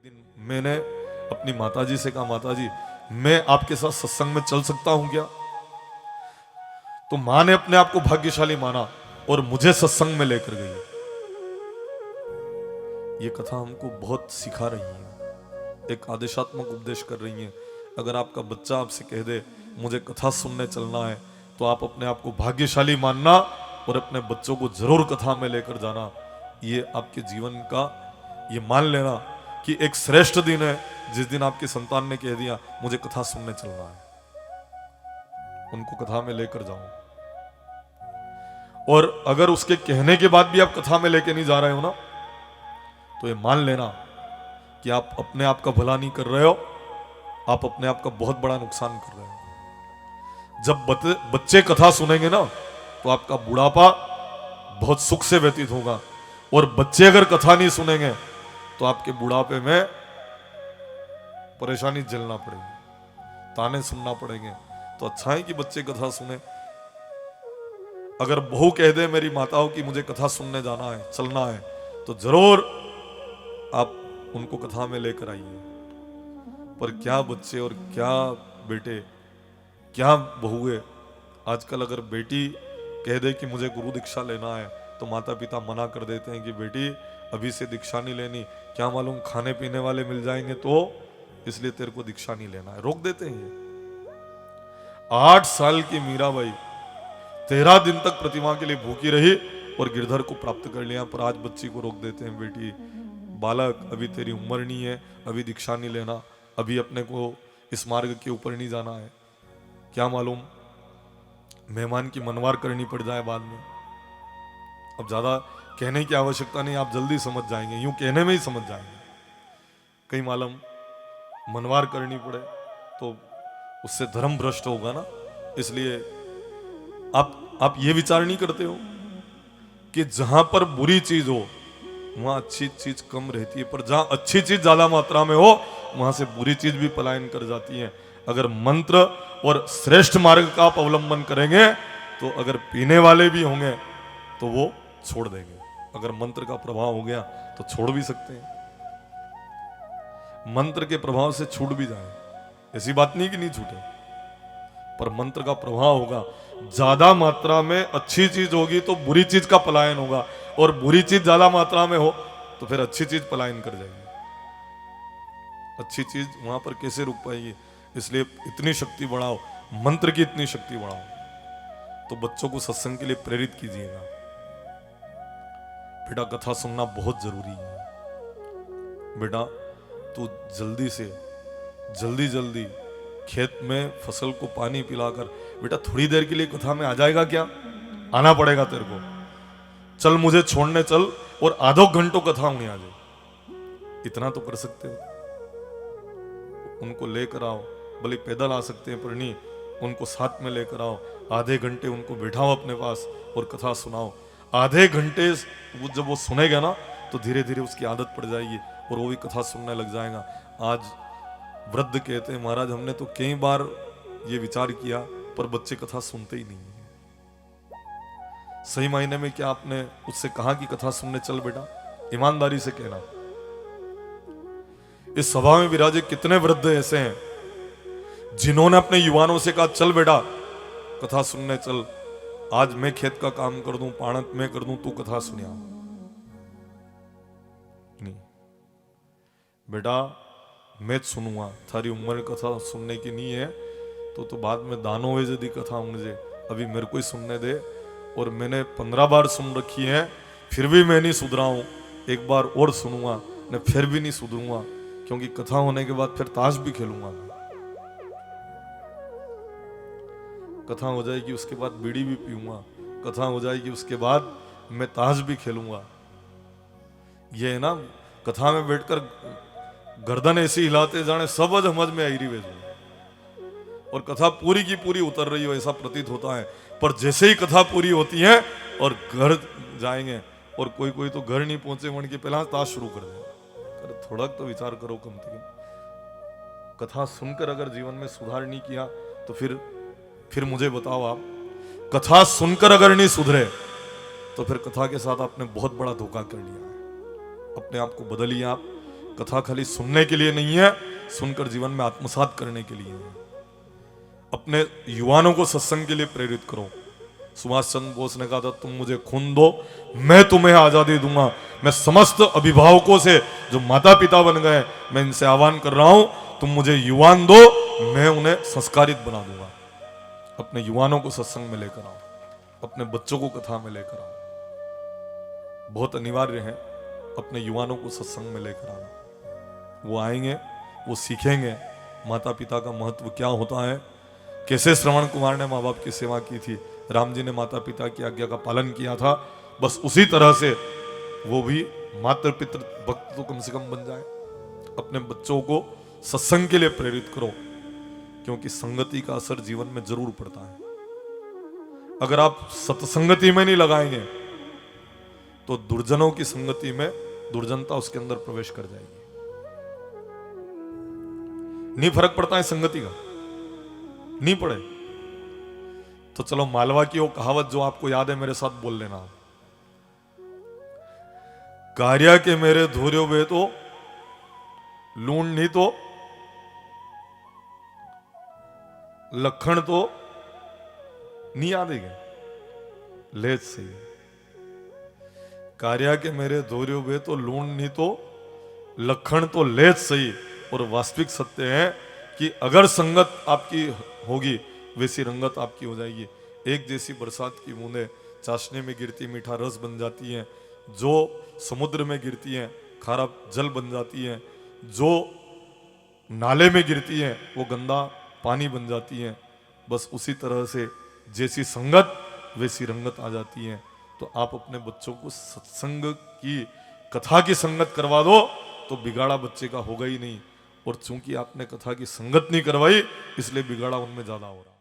दिन मैंने अपनी माताजी से कहा, माताजी मैं आपके साथ सत्संग में चल सकता हूं क्या? तो मां ने अपने आप को भाग्यशाली माना और मुझे सत्संग में लेकर गई। ये कथा हमको बहुत सिखा रही है, एक आदेशात्मक उपदेश कर रही है। अगर आपका बच्चा आपसे कह दे मुझे कथा सुनने चलना है, तो आप अपने आप को भाग्यशाली मानना और अपने बच्चों को जरूर कथा में लेकर जाना। ये आपके जीवन का, ये मान लेना कि एक श्रेष्ठ दिन है जिस दिन आपकी संतान ने कह दिया मुझे कथा सुनने चलना है। उनको कथा में लेकर जाओ। और अगर उसके कहने के बाद भी आप कथा में लेके नहीं जा रहे हो ना, तो ये मान लेना कि आप अपने आप का भला नहीं कर रहे हो, आप अपने आप का बहुत बड़ा नुकसान कर रहे हो। जब बच्चे कथा सुनेंगे ना, तो आपका बुढ़ापा बहुत सुख से व्यतीत होगा। और बच्चे अगर कथा नहीं सुनेंगे तो आपके बुढ़ापे में परेशानी झेलना पड़ेगी, ताने सुनना पड़ेंगे। तो अच्छा है कि बच्चे कथा सुने। अगर बहू कह दे मेरी माताओं की मुझे कथा सुनने जाना है, चलना है, तो जरूर आप उनको कथा में लेकर आइए। पर क्या बच्चे और क्या बेटे, क्या बहुए, आजकल अगर बेटी कह दे कि मुझे गुरु दीक्षा लेना है, तो माता पिता मना कर देते हैं कि बेटी अभी से दीक्षा नहीं लेनी, क्या मालूम खाने पीने वाले मिल जाएंगे, तो इसलिए तेरे को दीक्षा नहीं लेना है, रोक देते हैं। 8 साल की मीराबाई 13 दिन तक प्रतिमा के लिए भूखी रही और गिरधर को प्राप्त कर लिया। पर आज बच्ची को रोक देते हैं, बेटी बालक अभी तेरी उम्र नहीं है, अभी दीक्षा नहीं लेना, अभी अपने को इस मार्ग के ऊपर नहीं जाना है, क्या मालूम मेहमान की मनवार करनी पड़ जाए बाद में। अब ज्यादा कहने की आवश्यकता नहीं, आप जल्दी समझ जाएंगे, यूं कहने में ही समझ जाएंगे। कहीं मालूम मनवार करनी पड़े तो उससे धर्म भ्रष्ट होगा ना। इसलिए आप ये विचार नहीं करते हो कि जहां पर बुरी चीज हो वहां अच्छी चीज कम रहती है, पर जहां अच्छी चीज ज्यादा मात्रा में हो वहां से बुरी चीज भी पलायन कर जाती है। अगर मंत्र और श्रेष्ठ मार्ग का आप अवलंबन करेंगे तो अगर पीने वाले भी होंगे तो वो छोड़ देंगे। अगर मंत्र का प्रभाव हो गया तो छोड़ भी सकते हैं, मंत्र के प्रभाव से छूट भी जाए, ऐसी बात नहीं कि नहीं छूटे, पर मंत्र का प्रभाव होगा। ज्यादा मात्रा में अच्छी चीज होगी तो बुरी चीज का पलायन होगा, और बुरी चीज ज्यादा मात्रा में हो तो फिर अच्छी चीज पलायन कर जाएगी। अच्छी चीज वहां पर कैसे रुक पाएगी? इसलिए इतनी शक्ति बढ़ाओ, मंत्र की इतनी शक्ति बढ़ाओ। तो बच्चों को सत्संग के लिए प्रेरित कीजिएगा। बेटा कथा सुनना बहुत जरूरी है। बेटा तू जल्दी से जल्दी खेत में फसल को पानी पिलाकर, बेटा थोड़ी देर के लिए कथा में आ जाएगा क्या? आना पड़ेगा तेरे को। चल मुझे छोड़ने चल और आधो घंटों कथा होने आ जाए, इतना तो कर सकते हो। उनको लेकर आओ, भले पैदल आ सकते हैं पर नहीं, उनको साथ में लेकर आओ, आधे घंटे उनको बिठाओ अपने पास और कथा सुनाओ। आधे घंटे जब वो सुनेगा ना तो धीरे धीरे उसकी आदत पड़ जाएगी और वो भी कथा सुनने लग जाएगा। आज वृद्ध कहते हैं महाराज हमने तो कई बार ये विचार किया पर बच्चे कथा सुनते ही नहीं है। सही मायने में क्या आपने उससे कहा कि कथा सुनने चल बेटा? ईमानदारी से कहना। इस सभा में विराजे कितने वृद्ध ऐसे हैं जिन्होंने अपने युवानों से कहा चल बेटा कथा सुनने चल, आज मैं खेत का काम कर दूं, पाणत मैं कर दूं, तू कथा सुनिया। नहीं बेटा मैं सुनूंगा, थारी उम्र कथा सुनने की नहीं है तो बाद में दानो है यदि कथा मुझे, अभी मेरे को ही सुनने दे। और मैंने 15 बार सुन रखी है फिर भी मैं नहीं सुधरा हूं, एक बार और सुनूंगा न फिर भी नहीं सुधरूंगा, क्योंकि कथा होने के बाद फिर ताश भी खेलूंगा। कथा हो जाएगी उसके बाद बीड़ी भी पीऊंगा, कथा हो जाएगी उसके बाद मैं ताश भी खेलूंगा। ये है ना, कथा में बैठकर गर्दन ऐसी हिलाते जाने सब समझ में आई रही वे, और कथा पूरी की पूरी उतर रही हो ऐसा प्रतीत होता है। पर जैसे ही कथा पूरी होती है और घर जाएंगे, और कोई तो घर नहीं पहुंचे मन के पहला ताश शुरू कर दे। थोड़ा तो विचार करो कम से कम। कथा सुनकर अगर जीवन में सुधार नहीं किया तो फिर मुझे बताओ आप, कथा सुनकर अगर नहीं सुधरे तो फिर कथा के साथ आपने बहुत बड़ा धोखा कर लिया है। अपने आप को बदलिए आप, कथा खाली सुनने के लिए नहीं है, सुनकर जीवन में आत्मसात करने के लिए है। अपने युवाओं को सत्संग के लिए प्रेरित करो। सुभाष चंद्र बोस ने कहा था, तुम मुझे खून दो, मैं तुम्हें आजादी दूंगा। मैं समस्त अभिभावकों से, जो माता पिता बन गए, मैं इनसे आह्वान कर रहा हूं, तुम मुझे युवान दो, मैं उन्हें संस्कारित बना दूंगा। अपने युवाओं को सत्संग में लेकर आओ, अपने बच्चों को कथा में लेकर आओ। बहुत अनिवार्य है अपने युवाओं को सत्संग में लेकर आना। वो आएंगे, वो सीखेंगे माता पिता का महत्व क्या होता है। कैसे श्रवण कुमार ने माँ बाप की सेवा की थी, राम जी ने माता पिता की आज्ञा का पालन किया था, बस उसी तरह से वो भी मातृ पितृ भक्त तो कम से कम बन जाए। अपने बच्चों को सत्संग के लिए प्रेरित करो, क्योंकि संगति का असर जीवन में जरूर पड़ता है। अगर आप सत्संगति में नहीं लगाएंगे तो दुर्जनों की संगति में दुर्जनता उसके अंदर प्रवेश कर जाएगी। नहीं फर्क पड़ता है संगति का, नहीं पड़े तो चलो मालवा की वो कहावत जो आपको याद है मेरे साथ बोल लेना। कार्या के मेरे धूर्यो वे तो लूण नहीं तो लखन तो नहीं याद है क्या? लेच सही। कार्या के मेरे धूर्यो वे तो लूण नहीं तो लखन तो लेच सही। और वास्तविक सत्य है कि अगर संगत आपकी होगी वैसी रंगत आपकी हो जाएगी। एक जैसी बरसात की बूंदें चाशनी में गिरती मीठा रस बन जाती हैं, जो समुद्र में गिरती हैं खारा जल बन जाती हैं, जो नाले में गिरती हैं वो गंदा पानी बन जाती हैं। बस उसी तरह से जैसी संगत वैसी रंगत आ जाती है। तो आप अपने बच्चों को सत्संग की कथा की संगत करवा दो तो बिगाड़ा बच्चे का होगा ही नहीं। और चूंकि आपने कथा की संगत नहीं करवाई इसलिए बिगाड़ा उनमें ज्यादा हो रहा।